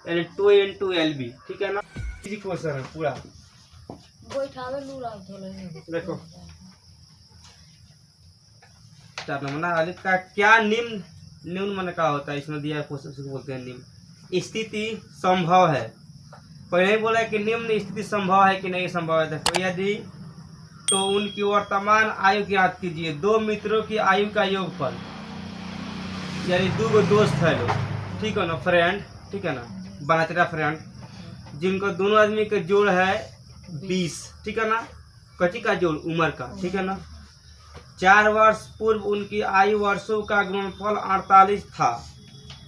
यानी 2 × LB, ठीक है ना। इजी क्वेश्चन है पूरा। देखो 4 नंबर ना, अलिफ का क्या निम्न मन का होता है, इसमें दिया क्वेश्चन बोलते हैं निम्न स्थिति संभव है। पहले ही बोला कि निम्न स्थिति संभव है कि नहीं संभव है। देखो यदि तो उनकी वर्तमान आयु ज्ञात कीजिए। दो मित्रों की आयु का योगफल, यानी दो दोस्त है लोग, ठीक है ना, फ्रेंड, ठीक है ना, बनातेरा फ्रेंड, जिनको दोनों आदमी का जोड़ है 20, ठीक है ना, कटी का जोड़ उम्र का, ठीक है ना। 4 वर्ष पूर्व उनकी आयु वर्षों का गुणनफल 48 था।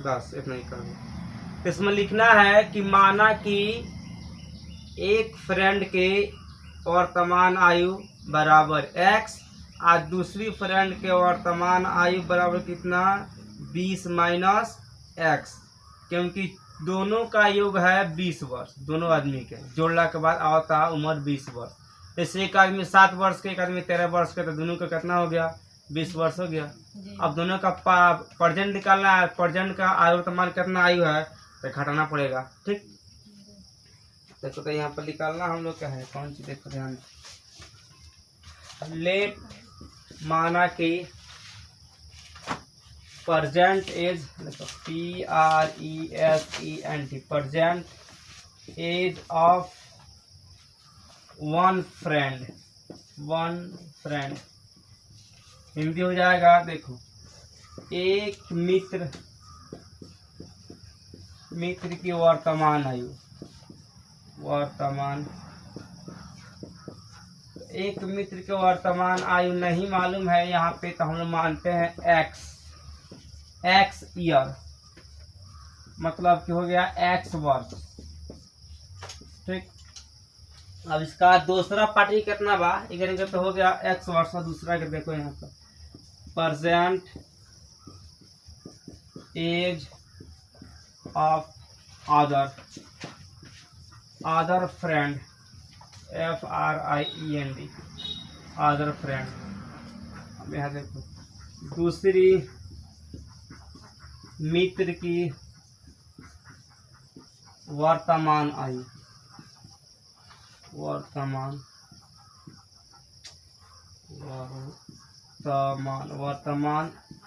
बस इतना ही करना। इसमें लिखना है कि माना कि एक फ्रेंड के वर्तमान आयु बराबर x और दूसरी फ्रेंड के वर्तमान आयु बराबर कितना 20 माइनस x, क्योंकि दोनों का योग है 20 वर्ष। दोनों आदमी के जोड़ने के बाद आता उम्र 20 वर्ष। जैसे एक आदमी 7 वर्ष के, एक आदमी 13 वर्ष के, तो दोनों का कितना हो गया 20 वर्ष हो गया। अब दोनों का प्रेजेंट निकालना है। प्रेजेंट का आयु वर्तमान कितना आयु है तो घटाना पड़ेगा, ठीक। देखो तो यहाँ पर निकालना हम लोग का है कौन सी, देखो ध्यान। लेट माना कि प्रेजेंट एज, देखो PRESENT, present age of one friend Hindi हो जाएगा। देखो एक मित्र की वर्तमान आयु, एक मित्र के वर्तमान आयु नहीं मालूम है यहाँ पे, तो हम लोग मानते हैं x ईयर, मतलब कि हो गया x वर्ष, ठीक। अब इसका दूसरा पार्टी कितना बा, एक तो हो गया x वर्ष, और दूसरा के देखो यहाँ पर present age of other friend FRIEND, other friend. अब यहाँ देखो दूसरी मित्र की वर्तमान आयु, वर्तमान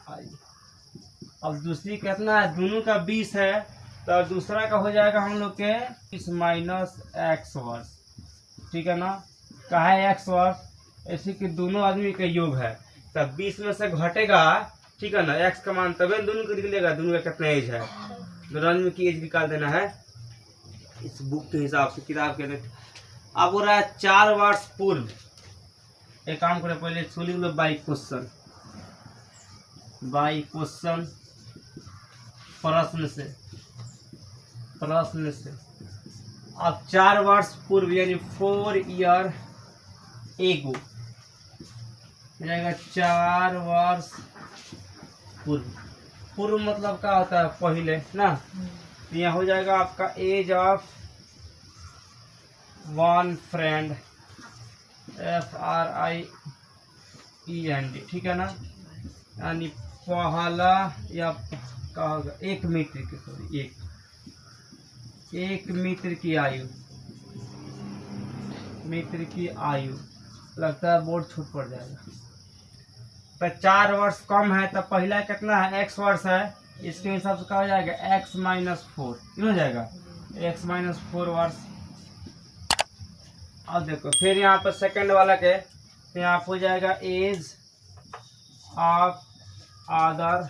आयु। अब दूसरी कितना है, दोनों का 20 है, तो दूसरा का हो जाएगा हम लोग के 20 माइनस x वर्ष, ठीक है ना। कहा है x वर्ष, ऐसे कि दोनों आदमी का योग है, तब 20 में से घटेगा, ठीक है ना, x का मान तभी दोनों को निकलेगा। दोनों का कितना एज है, दोनों आदमी की एज निकाल देना है इस बुक के हिसाब से, किताब के। अब हो रहा है 4 वर्ष पूर्व। एक काम करें, पहले सुन लो बाई क्वेश्चन, प्रश्न से। अब 4 वर्ष पूर्व यानी 4 ईयर एगो हो जाएगा। 4 वर्ष पूर्व मतलब क्या होता है, पहले ना। यहाँ हो जाएगा आपका age of one friend FRIEND, ठीक है ना, यानी पहला या क्या होगा, एक मित्र की, सॉरी एक मित्र की आयु, लगता है बोर्ड छूट पड़ जाएगा। तो 4 वर्ष कम है, तो पहला कितना है x वर्ष है, इसके हिसाब से क्या हो जाएगा x माइनस 4, हो जाएगा x माइनस 4 वर्ष। अब देखो फिर यहाँ पर सेकंड वाला के, तो यहाँ हो जाएगा एज ऑफ अदर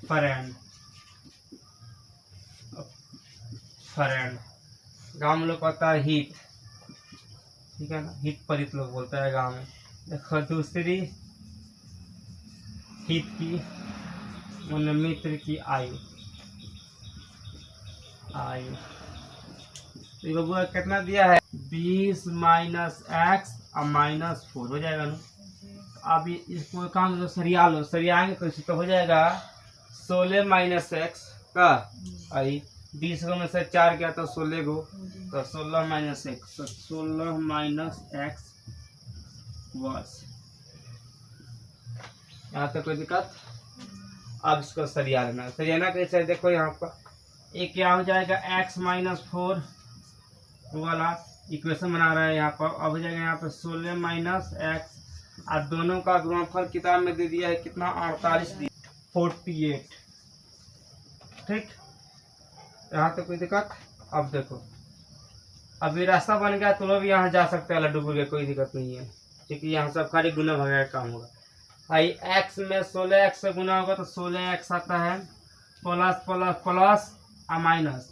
फ्रेंड गाँव में लोग कहता है हित, ठीक है ना, हित परित लोग बोलता है गाँव में। देखो दूसरी हित की मित्र की आयु तो कितना दिया है 20 माइनस x और माइनस 4 हो जाएगा ना। अब इसको काम सरियाएंगे तो इसी तो हो जाएगा 16 माइनस x का आई 20 गो में से 4 गया तो 16 गो, तो 16 माइनस x, तो 16 माइनस x वर्ष। यहाँ तक कोई दिक्कत। अब इसको सरिया लेना, सरियाना कैसे, देखो यहाँ पर एक क्या हो जाएगा x माइनस 4 वाला इक्वेशन बना रहा है यहाँ पर। अब हो जाएगा यहाँ पे 16 माइनस एक्स, और दोनों का गुणनफल किताब में दे दिया है कितना 48 ठीक। यहाँ तो कोई दिक्कत। अब देखो अब ये रास्ता बन गया, तो लोग भी यहाँ जा सकते हैं लड्डू के, कोई दिक्कत नहीं है क्योंकि यहाँ सब खाली गुना भगा का काम होगा। भाई x में 16x से गुना होगा तो 16x आता है, प्लस प्लस प्लस और माइनस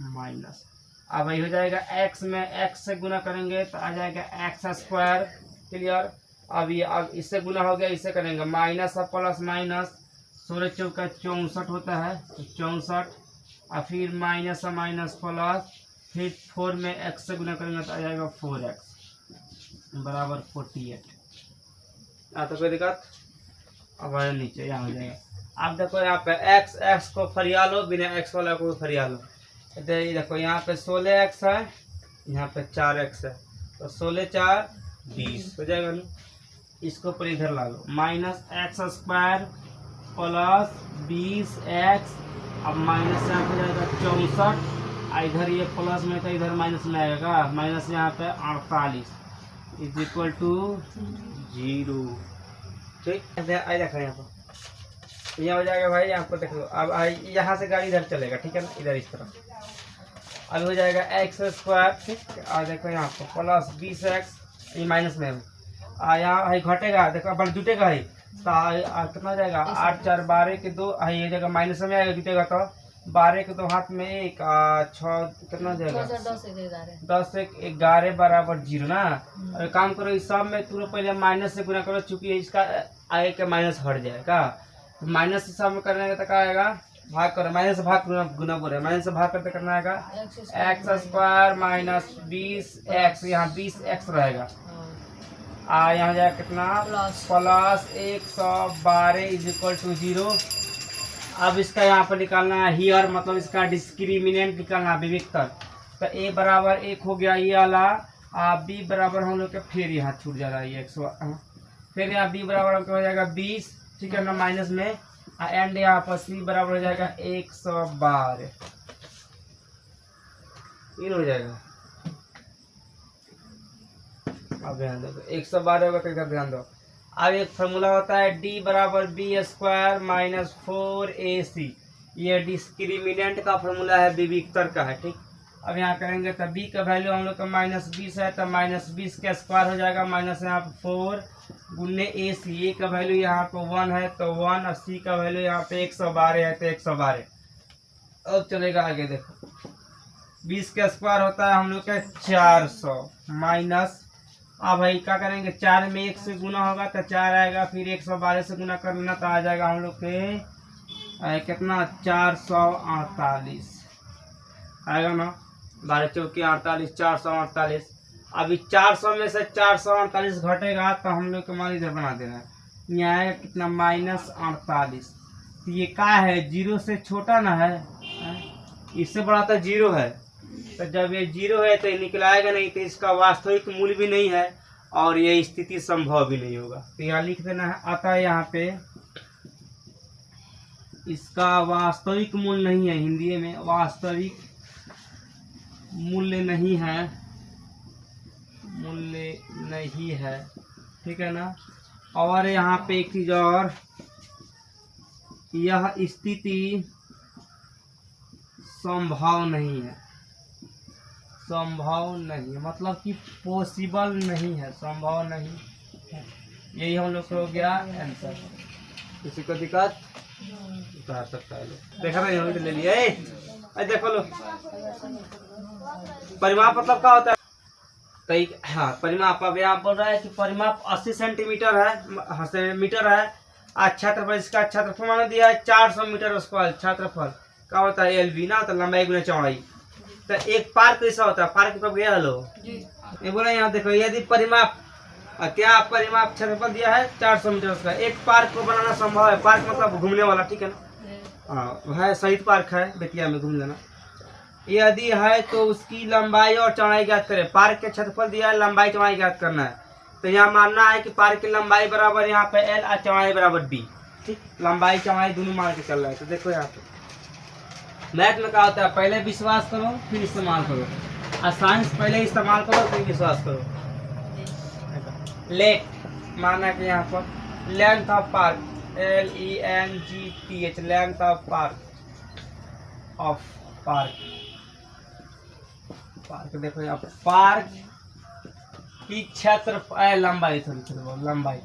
माइनस। अब भाई हो जाएगा x में x से गुना करेंगे तो आ जाएगा x स्क्वायर। क्लियर। अब ये अब इससे गुना हो गया, इससे करेंगे माइनस और प्लस माइनस, 16 चौका 64 होता है तो 64, और फिर माइनस और माइनस प्लस, फिर 4 में x से गुना करेंगे तो आ जाएगा 4x बराबर 48। तो कोई दिक्कत। अब नीचे यहाँ हो जाएगा। अब देखो यहाँ पे x को फरिया लो, बिना x वाला को फरिया लो। देखो यहाँ पे 16x है, यहाँ पे 4x है, तो 16 4 20 हो जाएगा ना। इसको पर इधर ला लो, minus X square plus 20x, अब माइनस यहाँ हो जाएगा 64, इधर ये प्लस में तो इधर माइनस में आएगा, माइनस यहाँ पे 48 इज इक्वल टू 0। ठीक है, देखो यहाँ पर यहाँ हो जाएगा भाई। यहाँ पर देख लो, अब यहाँ से गाड़ी इधर चलेगा, ठीक है ना, इधर इस तरह। अब हो जाएगा एक्स स्क्वायर, ठीक। और देखो यहाँ पर प्लस 20x, ये माइनस में है, यहाँ है घटेगा, देखो बल जुटेगा है तो कितना हो जाएगा 8 4 12 के 2, ये जगह माइनस में आएगा, जुटेगा तो 12 के 2 हाथ में 1 6 कितना हो जाएगा 10 1 11 बराबर 0 ना। और काम करो इस सब में तुरंत पहले माइनस से गुना करो, चूंकि इसका आगे का माइनस हट जाएगा। माइनस से सब में करने का क्या आएगा, भाग करो, माइनस से भाग गुना बोल रहे, माइनस से भाग करते करना आएगा एक्स स्क्वायर माइनस 20x, यहाँ 20x रहेगा, यहाँ हो जाएगा कितना प्लस 112 इज इक्वल टू 0। अब इसका यहाँ पर निकालना है हियर, मतलब इसका डिस्क्रिमिनेंट निकालना है, विविक्तर। तो a बराबर 1 हो गया ये वाला, b बराबर हम लोग के फिर यहाँ छूट जा रहा है 100, फिर यहाँ b बराबर हमको हो जाएगा 20, ठीक है ना, माइनस में, एंड यहाँ पर c बराबर हो जाएगा 112, ये हो जाएगा। अब ध्यान दो 112 होगा तो इधर ध्यान दो। अब एक फार्मूला होता है d बराबर बी स्क्वायर माइनस 4ac, ये डिस्क्रिमिनेंट का फार्मूला है, विविक्तर का है, ठीक। अब यहाँ करेंगे तो b का वैल्यू हम लोग का माइनस 20 है, तो माइनस 20 का स्क्वायर हो जाएगा, माइनस यहाँ पर 4 गुने ac, a का वैल्यू यहाँ पर 1 है तो 1, और c का वैल्यू यहाँ पे 112 है तो 112। अब चलेगा आगे, देखो 20 का स्क्वायर होता है हम लोग का 400 माइनस, अब भाई क्या करेंगे 4 में 1 से गुना होगा तो 4 आएगा, फिर 112 से गुना कर लेना तो आ जाएगा हम लोग के कितना 448 आएगा ना, 12 चौकी 48 448। अभी 400 में से 448 घटेगा तो हम लोग को मान इधर बना देना है, यहाँ आएगा कितना माइनस 48। तो ये क्या है, 0 से छोटा ना है, इससे बड़ा तो 0 है, तो जब ये 0 है तो ये निकलाएगा नहीं, तो इसका वास्तविक मूल्य भी नहीं है और ये स्थिति संभव भी नहीं होगा। तो यहाँ लिख देना है, आता है यहाँ पे इसका वास्तविक मूल्य नहीं है, हिंदी में वास्तविक मूल्य नहीं है, मूल्य नहीं है, ठीक है ना। और यहाँ पे एक चीज और, यह स्थिति संभव नहीं है, संभव नहीं है मतलब कि पॉसिबल नहीं है, संभव नहीं है, यही हम लोग हो गया आंसर। किसी को दिक्कत उतार सकता है, देखा ना यही तो ले लिया। देखो लो परिमाप मतलब क्या होता है, तो हाँ परिमाप, अब यहाँ बोल रहा है कि परिमाप 80 सेंटीमीटर है, मीटर है, क्षेत्रफल इसका क्षेत्रफल माना दिया है 400 मीटर स्क्वायर, क्षेत्रफल क्या होता है एलबी ना, तो लंबाई गुना चौड़ाई। तो एक पार्क कैसा होता है, पार्क कब गया हेलो ये बोला, यहाँ देखो यदि परिमाप क्या परिमाप क्षेत्रफल दिया है 400 मीटर का, एक पार्क को बनाना संभव है, पार्क मतलब घूमने वाला, ठीक है ना, हाँ है शहीद पार्क है बेतिया में, घूम लेना। यदि है तो उसकी लंबाई और चौड़ाई ज्ञात करें, पार्क के क्षेत्रफल दिया है, लंबाई चौड़ाई ज्ञात करना है। तो यहाँ मानना है कि पार्क की लंबाई बराबर यहाँ पे एल और चौड़ाई बराबर बी, ठीक, लंबाई चौड़ाई दोनों मान के चल रहा है। तो देखो यहाँ पे मैथ में क्या होता है, पहले विश्वास करो फिर इस्तेमाल करो, और साइंस पहले इस्तेमाल करो फिर विश्वास करो। लेट माना कि यहाँ पर length of park, LENGTH, length of park, park देखो यहाँ पार्क की क्षेत्र लंबाई, थोड़ी लंबाई,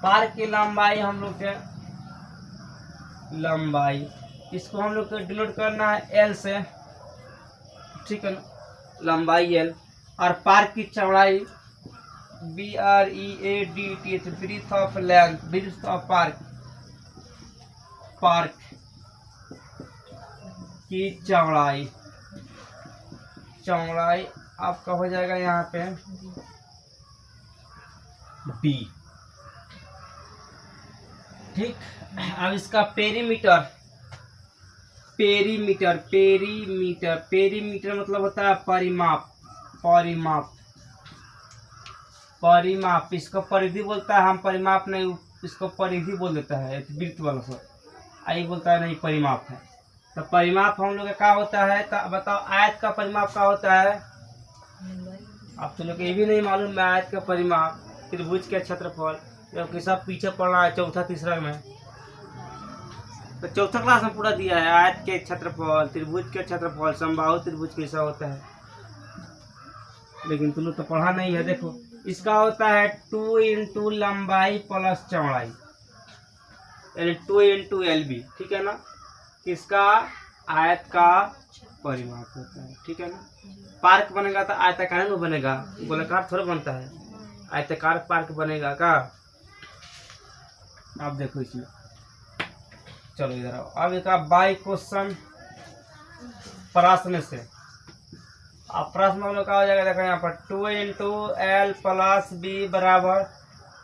पार्क की लंबाई हम लोग के लंबाई, इसको हम लोग को डिनोट करना है L से, ठीक है ना, लंबाई L, और पार्क की चौड़ाई BREADTH, breadth of length, breadth of park, park की चौड़ाई, चौड़ाई आपका हो जाएगा यहाँ पे B, ठीक। अब इसका पेरीमीटर, पेरीमीटर पेरीमीटर पेरीमीटर मतलब होता है परिमाप, परिमाप, परिमाप, इसको परिधि बोलता है, हम परिमाप नहीं, इसको परिधि बोल देता है, वृत्त वाला से आई बोलता है नहीं, परिमाप है। तो परिमाप हम लोग का क्या होता है, तो बताओ आयत का परिमाप क्या होता है, आप तो लोग ये भी नहीं मालूम है आयत का परिमाप, त्रिभुज के क्षेत्रफल, जबकि सब पीछे पड़ रहा है चौथा तीसरा में, तो चौथा क्लास में पूरा दिया है आयत के क्षेत्रफल, त्रिभुज के क्षेत्रफल, समबाहु त्रिभुज कैसा होता है, लेकिन तुम लोग तो पढ़ा नहीं है। देखो इसका होता है 2 इंटू लंबाई प्लस चौड़ाई, यानी 2 इंटू LB, ठीक है ना, किसका, आयत का परिमाप होता है, ठीक है ना। पार्क बनेगा तो आयताकार में बनेगा, गोलाकार थोड़ा बनता है, आयताकार पार्क बनेगा का। आप देखो इसमें, चलो इधर आओ, अब एक बाई क्वेश्चन प्रश्न से, अब प्रश्न हम लोग का हो जाएगा, देखो यहाँ पर 2 इंटू L प्लस B बराबर,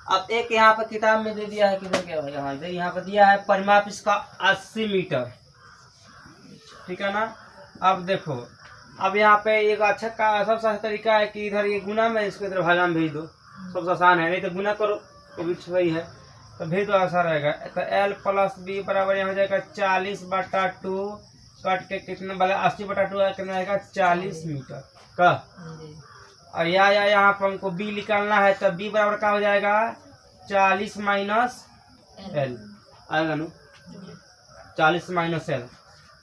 अब एक यहाँ पर किताब में दे दिया है, किधर क्या है, यहाँ पर दिया है परिमाप इसका 80 मीटर, ठीक है ना। अब देखो, अब यहाँ पे एक अच्छा का सबसे अच्छा तरीका है कि इधर ये गुना में इसको इधर भागा में भेज दो, सबसे आसान है, नहीं तो गुना करो तो भी वही है, तो भेज दो आसान रहेगा। तो L प्लस B बराबर यहाँ हो जाएगा 40/2, कट के कितना वाला 80/2 कितना आएगा 40 मीटर का। और यहाँ पर हमको B निकालना है, तो B बराबर क्या हो जाएगा 40 माइनस L आएगा ना, 40 माइनस L,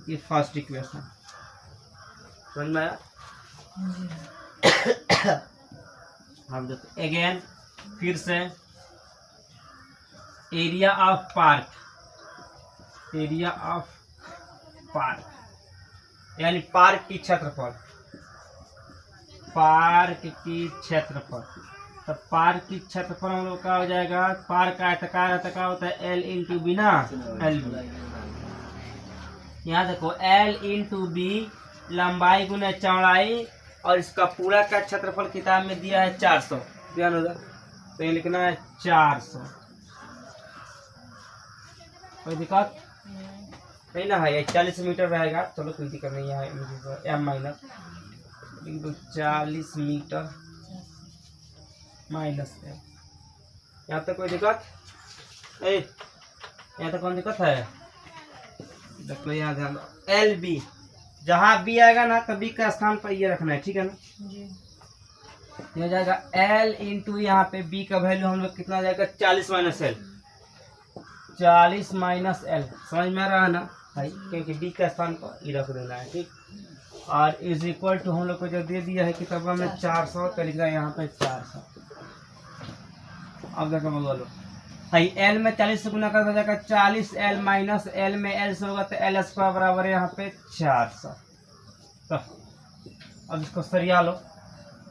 ये फर्स्ट इक्वेशन समझ में आया। हम देखो अगेन फिर से area of park, area of park यानी पार्क की क्षेत्रफल, पार्क की क्षेत्रफल, तो पार्क की क्षेत्रफल हम लोग का हो जाएगा, पार्क आयताकार आयताकार होता है L इंटू बी ना, LB। यहाँ देखो L इंटू बी, लंबाई गुना चौड़ाई, और इसका पूरा का क्षेत्रफल किताब में दिया है 400, ध्यान होगा, तो ये लिखना है 400। कोई दिक्कत नहीं ना है, ये 40 मीटर रहेगा, चलो कोई दिक्कत नहीं है, M माइनस 40 मीटर माइनस है, यहाँ तक कोई दिक्कत, यहाँ तक कौन दिक्कत है, देखो यहाँ ध्यान दो, LB, जहाँ B आएगा ना तो B का स्थान पर ये रखना है, ठीक है ना जी। ये हो जाएगा L इंटू यहाँ पे B का वैल्यू हम लोग कितना जाएगा 40 माइनस L, 40 माइनस L, समझ में आ रहा है ना भाई, क्योंकि B का स्थान पर ये रख देना है, ठीक। और इज इक्वल टू हम लोग को जो दे दिया है किताब में 400, तो लिखा है यहाँ पे 400। अब देखो बोलो भाई, L में 40 से गुना कर हो जाएगा 40, L माइनस L में L से होगा तो L स्क्वायर बराबर है यहाँ पे 400। तो अब इसको सरिया लो,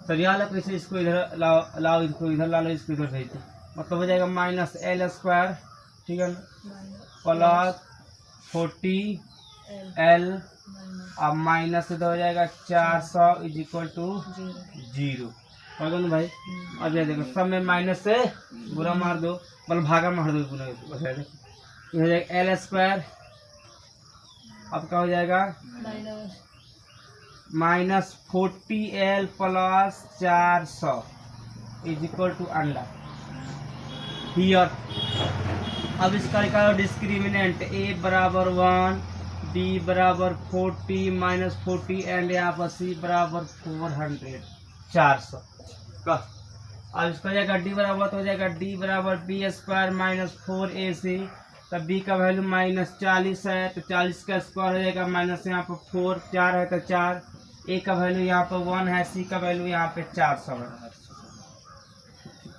सरिया लो कैसे, इसको इधर लाओ, इसको इधर ला लो, इसको इधर भेज दो, मतलब हो जाएगा माइनस L स्क्वायर, ठीक है ना, प्लस 40L, अब माइनस इधर हो जाएगा 400 इज इक्वल टू 0, ना भाई। अब ये देखो सब में माइनस से बुरा मार दो, मतलब भागा मार दो पूरा, हो जाएगा L स्क्वायर, अब क्या हो जाएगा minus 40L plus 400 is equal to under here. अब इसका निकालो डिस्क्रिमिनेंट, A बराबर 1, D बराबर 40 माइनस 40 एंड यहाँ पर C बराबर 400 400 का। अब इसका हो जाएगा D बराबर तो हो जाएगा D बराबर बी स्क्वायर माइनस 4AC। तब B का वैल्यू माइनस 40 है तो 40 का स्क्वायर हो जाएगा माइनस यहाँ पर 4 4 है तो 4। A का वैल्यू यहाँ पर 1 है, C का वैल्यू यहाँ पे 400 है।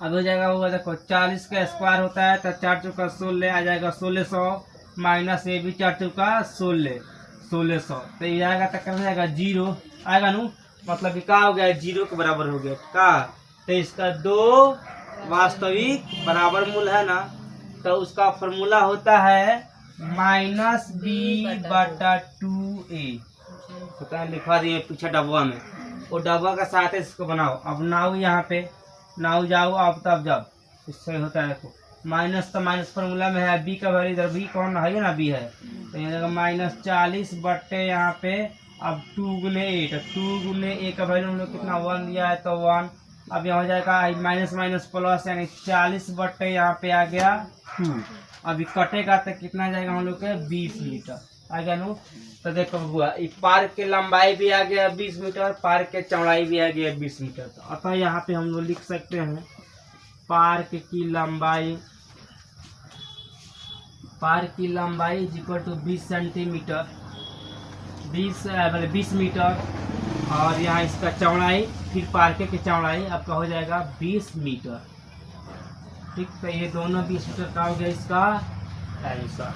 अब हो जाएगा वो देखो 40 का स्क्वायर होता है तो 4 चौका 16 आ जाएगा 1600 माइनस ए भी 4 चौका 1600 तो ये आएगा तो कर जाएगा 0 आएगा नू, मतलब क्या हो गया 0 के बराबर हो गया का। तो इसका 2 वास्तविक बराबर मूल है ना, तो उसका फॉर्मूला होता है माइनस बी बटा 2a होता है, लिखवा दिए पीछे डब्बा में। वो डब्बा का साथ है इसको बनाओ। अब नाउ यहाँ पे नाउ जाओ अब तब जब इससे होता है देखो माइनस तो माइनस फॉर्मूला में है, बी का वैल्यू इधर बी कौन है ना बी है तो यहाँ माइनस 40 बटे यहाँ पे अब 2 गुने 8 2 गुने ए का वैल्यू हम लोग कितना 1 दिया है तो 1। अब यहाँ हो जाएगा माइनस माइनस प्लस यानी 40 बटे यहाँ पे आ गया 2। अभी कटेगा तो कितना जाएगा हम लोग के 20 मीटर आ गया नो। तो देखो हुआ पार्क के लंबाई भी आ गया 20 मीटर, पार्क के चौड़ाई भी आ गया 20 मीटर। तो अतः यहाँ पे हम लोग लिख सकते हैं पार्क की लंबाई इक्वल टू 20 सेंटीमीटर 20 मीटर और यहाँ इसका चौड़ाई फिर पार्क की चौड़ाई आपका हो जाएगा 20 मीटर। ठीक, तो ये दोनों 20 मीटर का हो गया इसका आंसर।